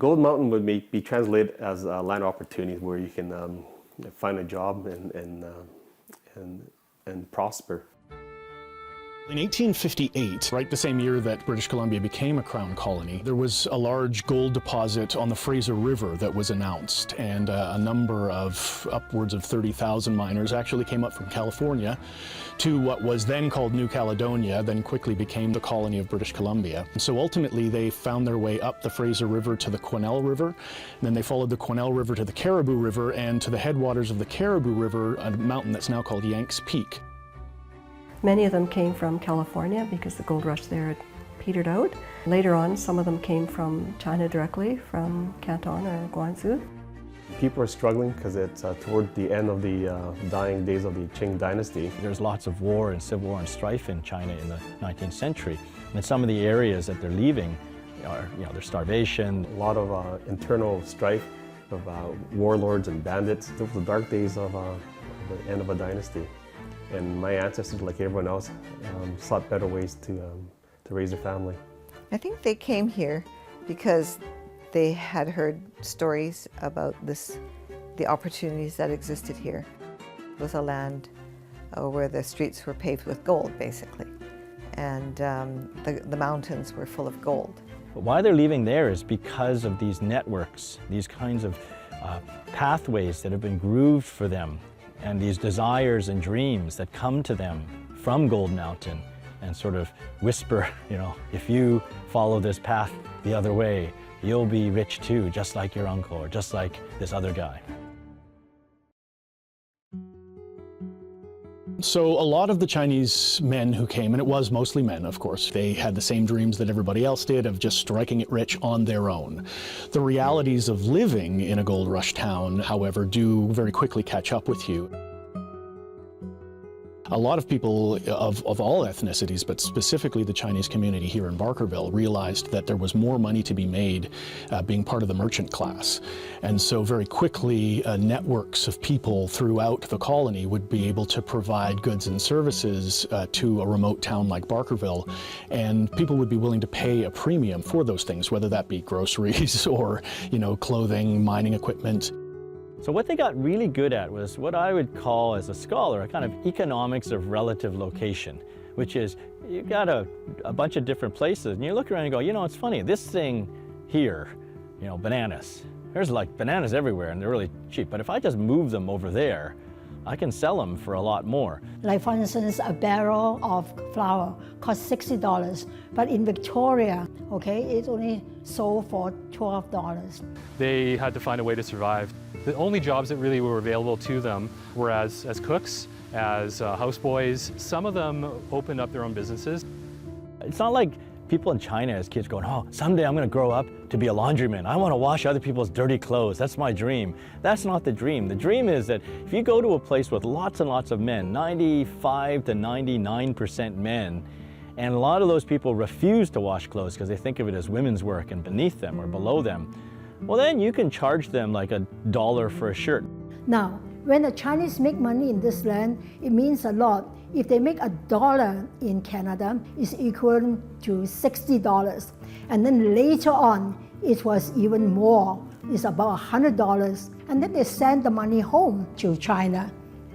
Gold Mountain would be translated as land opportunities where you can find a job and prosper. In 1858, right the same year that British Columbia became a crown colony, there was a large gold deposit on the Fraser River that was announced, and a number of upwards of 30,000 miners actually came up from California to what was then called New Caledonia, then quickly became the colony of British Columbia. And so ultimately they found their way up the Fraser River to the Quesnel River, and then they followed the Quesnel River to the Caribou River, and to the headwaters of the Caribou River, a mountain that's now called Yanks Peak. Many of them came from California because the gold rush there had petered out. Later on, some of them came from China directly, from Canton or Guangzhou. People are struggling because it's toward the end of the dying days of the Qing Dynasty. There's lots of war and civil war and strife in China in the 19th century. And some of the areas that they're leaving are, there's starvation. A lot of internal strife of warlords and bandits. Those were the dark days of the end of a dynasty. And my ancestors, like everyone else, sought better ways to raise their family. I think they came here because they had heard stories about the opportunities that existed here. It was a land where the streets were paved with gold, basically, and the mountains were full of gold. But why they're leaving there is because of these networks, these kinds of pathways that have been grooved for them, and these desires and dreams that come to them from Gold Mountain and sort of whisper, if you follow this path the other way, you'll be rich too, just like your uncle or just like this other guy. So a lot of the Chinese men who came, and it was mostly men, of course, they had the same dreams that everybody else did of just striking it rich on their own. The realities of living in a gold rush town, however, do very quickly catch up with you. A lot of people of all ethnicities, but specifically the Chinese community here in Barkerville, realized that there was more money to be made being part of the merchant class. And so very quickly, networks of people throughout the colony would be able to provide goods and services to a remote town like Barkerville. And people would be willing to pay a premium for those things, whether that be groceries or, clothing, mining equipment. So what they got really good at was what I would call, as a scholar, a kind of economics of relative location, which is you've got a bunch of different places, and you look around and go, it's funny, this thing here, bananas. There's like bananas everywhere, and they're really cheap. But if I just move them over there, I can sell them for a lot more. Like, for instance, a barrel of flour costs $60, but in Victoria, it's only sold for $12. They had to find a way to survive. The only jobs that really were available to them were as cooks, as houseboys. Some of them opened up their own businesses. It's not like people in China as kids going, someday I'm going to grow up to be a laundryman. I want to wash other people's dirty clothes. That's my dream. That's not the dream. The dream is that if you go to a place with lots and lots of men, 95 to 99% men, and a lot of those people refuse to wash clothes because they think of it as women's work and beneath them or below them, well, then you can charge them like $1 for a shirt. Now, when the Chinese make money in this land, it means a lot. If they make $1 in Canada, it's equivalent to $60. And then later on, it was even more. It's about $100. And then they send the money home to China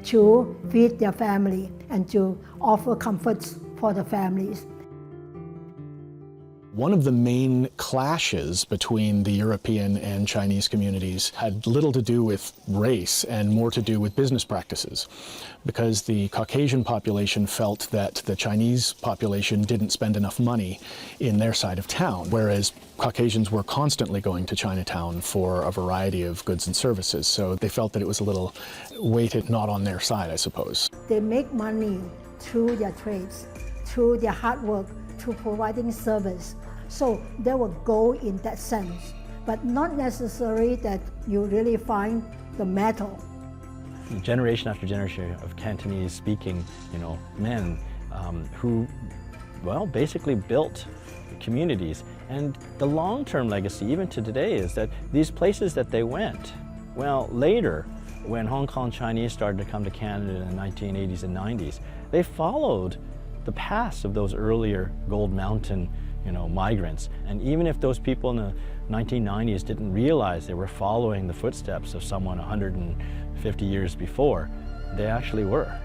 to feed their family and to offer comforts for the families. One of the main clashes between the European and Chinese communities had little to do with race and more to do with business practices, because the Caucasian population felt that the Chinese population didn't spend enough money in their side of town, whereas Caucasians were constantly going to Chinatown for a variety of goods and services. So they felt that it was a little weighted not on their side, I suppose. They make money through their trades, through their hard work, through providing service. So they will go in that sense, but not necessarily that you really find the metal. Generation after generation of Cantonese speaking, men who, basically built communities. And the long-term legacy, even to today, is that these places that they went, later, when Hong Kong Chinese started to come to Canada in the 1980s and 90s, they followed the paths of those earlier Gold Mountain migrants. And even if those people in the 1990s didn't realize they were following the footsteps of someone 150 years before, they actually were.